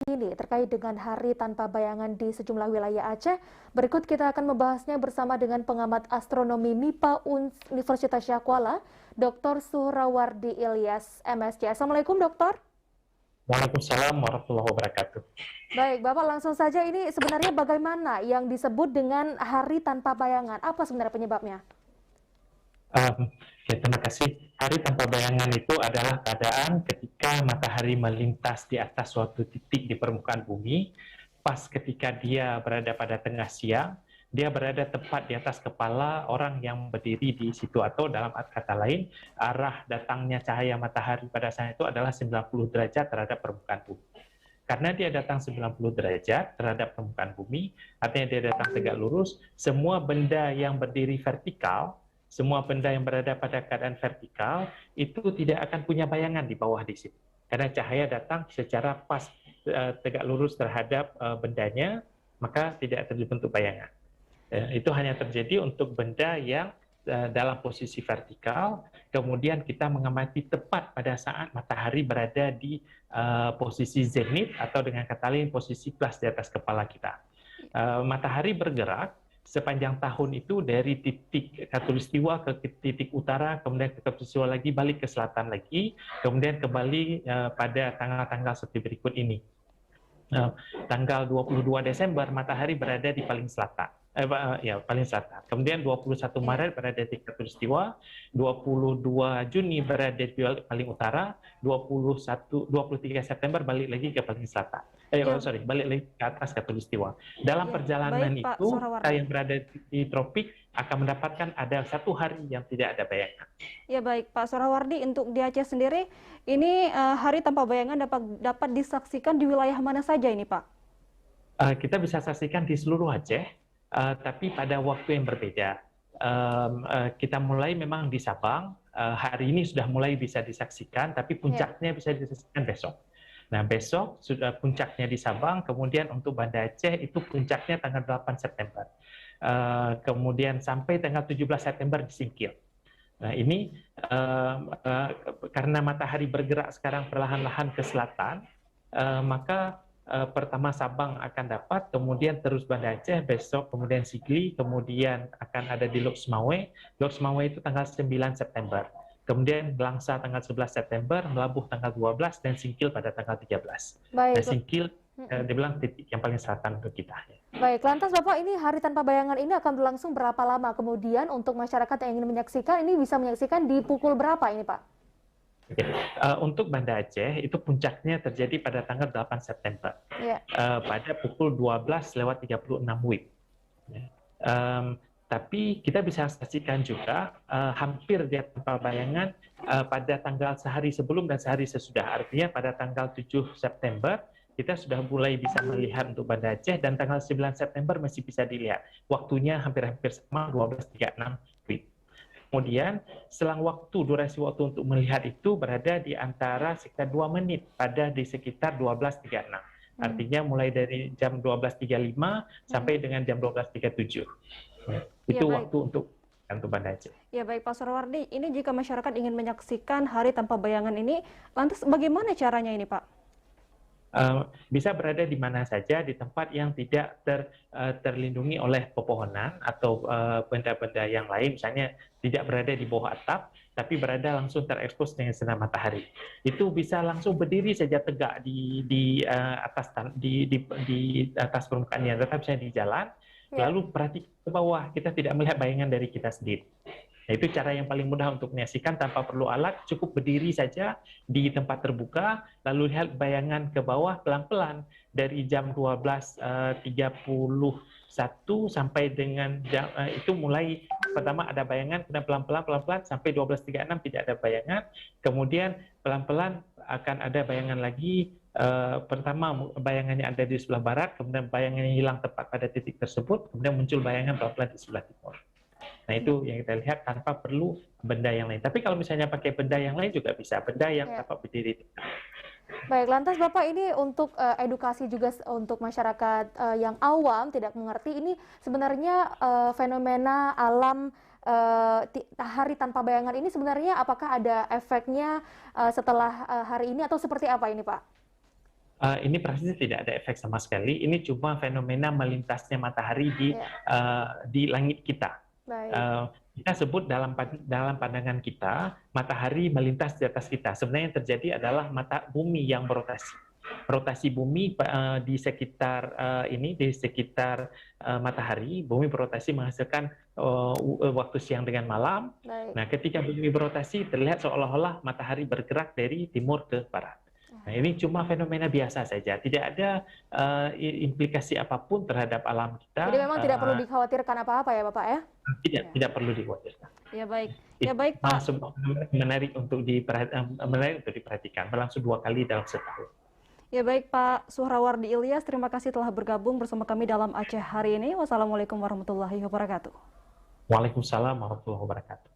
terkini terkait dengan hari tanpa bayangan di sejumlah wilayah Aceh. Berikut kita akan membahasnya bersama dengan pengamat astronomi MIPA Universitas Syakuala, Dr. Suhrawardi Ilyas, MSc. Assalamualaikum, Dokter. Waalaikumsalam warahmatullahi wabarakatuh. Baik, Bapak langsung saja, ini sebenarnya bagaimana yang disebut dengan hari tanpa bayangan? Apa sebenarnya penyebabnya? Terima kasih. Hari tanpa bayangan itu adalah keadaan ketika matahari melintas di atas suatu titik di permukaan bumi, pas ketika dia berada pada tengah siang, dia berada tepat di atas kepala orang yang berdiri di situ, atau dalam kata lain, arah datangnya cahaya matahari pada saat itu adalah 90 derajat terhadap permukaan bumi. Karena dia datang 90 derajat terhadap permukaan bumi, artinya dia datang tegak lurus, semua benda yang berdiri vertikal, semua benda yang berada pada keadaan vertikal, itu tidak akan punya bayangan di bawah di situ. Karena cahaya datang secara pas tegak lurus terhadap bendanya, maka tidak terbentuk bayangan. Itu hanya terjadi untuk benda yang dalam posisi vertikal, kemudian kita mengamati tepat pada saat matahari berada di posisi zenit, atau dengan kata lain posisi pas di atas kepala kita. Matahari bergerak sepanjang tahun itu dari titik khatulistiwa ke titik utara, kemudian ke khatulistiwa lagi, balik ke selatan lagi, kemudian kembali pada tanggal-tanggal seperti berikut ini. Tanggal 22 Desember matahari berada di paling selatan. Paling selatan. Kemudian 21 Maret berada di khatulistiwa, 22 Juni berada di paling utara, 23 September balik lagi ke paling selatan. Balik lagi ke atas khatulistiwa. Dalam perjalanan baik, Pak itu, kita Suhrawardi. yang berada di tropik akan mendapatkan ada satu hari yang tidak ada bayangan. Ya baik, Pak Suhrawardi, untuk di Aceh sendiri, ini hari tanpa bayangan dapat disaksikan di wilayah mana saja ini, Pak? Kita bisa saksikan di seluruh Aceh, tapi pada waktu yang berbeda. Kita mulai memang di Sabang, hari ini sudah mulai bisa disaksikan, tapi puncaknya bisa disaksikan besok. Nah, besok sudah puncaknya di Sabang, kemudian untuk Banda Aceh itu puncaknya tanggal 8 September. Kemudian sampai tanggal 17 September di Singkil. Nah, ini karena matahari bergerak sekarang perlahan-lahan ke selatan, maka pertama Sabang akan dapat, kemudian terus Banda Aceh, besok kemudian Sigli, kemudian akan ada di Lok Semawe. Lok Semawe itu tanggal 9 September. Kemudian Langsa tanggal 11 September, Melabuh tanggal 12, dan Singkil pada tanggal 13. Baik. Nah, Singkil dibilang titik yang paling selatan untuk kita. Baik, lantas Bapak, ini hari tanpa bayangan ini akan berlangsung berapa lama? Kemudian untuk masyarakat yang ingin menyaksikan, ini bisa menyaksikan di pukul berapa ini, Pak? Untuk Banda Aceh itu puncaknya terjadi pada tanggal 8 September pada pukul 12:36 WIB. Tapi kita bisa saksikan juga hampir di tanpa bayangan pada tanggal sehari sebelum dan sehari sesudah. Artinya pada tanggal 7 September kita sudah mulai bisa melihat untuk Banda Aceh, dan tanggal 9 September masih bisa dilihat. Waktunya hampir-hampir sama, 12:36 WIB. Kemudian selang durasi waktu untuk melihat itu berada di antara sekitar 2 menit pada di sekitar 12:36. Artinya mulai dari jam 12:35 sampai dengan jam 12:37. Itu waktu untuk Banda Aceh. Ya baik, Pak Suhrawardi, ini jika masyarakat ingin menyaksikan hari tanpa bayangan ini, lantas bagaimana caranya ini, Pak? Bisa berada di mana saja di tempat yang tidak terlindungi oleh pepohonan atau benda-benda yang lain, misalnya tidak berada di bawah atap, tapi berada langsung terekspos dengan sinar matahari. Itu bisa langsung berdiri saja tegak di atas permukaannya, tetap bisa di jalan, lalu perhatikan ke bawah, kita tidak melihat bayangan dari kita sendiri. Nah, itu cara yang paling mudah untuk menyaksikan tanpa perlu alat, cukup berdiri saja di tempat terbuka, lalu lihat bayangan ke bawah pelan-pelan dari jam 12:31 sampai dengan itu mulai pertama ada bayangan, kemudian pelan-pelan sampai 12:36 tidak ada bayangan, kemudian pelan-pelan akan ada bayangan lagi. Pertama bayangannya ada di sebelah barat, kemudian bayangannya hilang tepat pada titik tersebut, kemudian muncul bayangan pelan-pelan di sebelah timur. Nah, itu yang kita lihat tanpa perlu benda yang lain. Tapi kalau misalnya pakai benda yang lain juga bisa, benda yang dapat berdiri. Baik, lantas Bapak, ini untuk edukasi juga untuk masyarakat yang awam tidak mengerti, ini sebenarnya fenomena alam hari tanpa bayangan ini sebenarnya apakah ada efeknya setelah hari ini atau seperti apa ini, Pak? Ini persisnya tidak ada efek sama sekali. Ini cuma fenomena melintasnya matahari Ya, di langit kita. baik. Kita sebut dalam pandangan kita, matahari melintas di atas kita. Sebenarnya yang terjadi adalah bumi yang berotasi. Rotasi bumi di sekitar matahari, bumi berotasi menghasilkan waktu siang dengan malam. Baik. Nah, ketika bumi berotasi, terlihat seolah-olah matahari bergerak dari timur ke barat. Nah, ini cuma fenomena biasa saja, tidak ada implikasi apapun terhadap alam kita. Jadi memang tidak perlu dikhawatirkan apa-apa ya Bapak ya? Tidak perlu dikhawatirkan. Ya baik, ya baik Pak. Menarik untuk diperhatikan, berlangsung 2 kali dalam setahun. Ya baik Pak Suhrawardi Ilyas, terima kasih telah bergabung bersama kami dalam Aceh hari ini. Wassalamualaikum warahmatullahi wabarakatuh. Waalaikumsalam warahmatullahi wabarakatuh.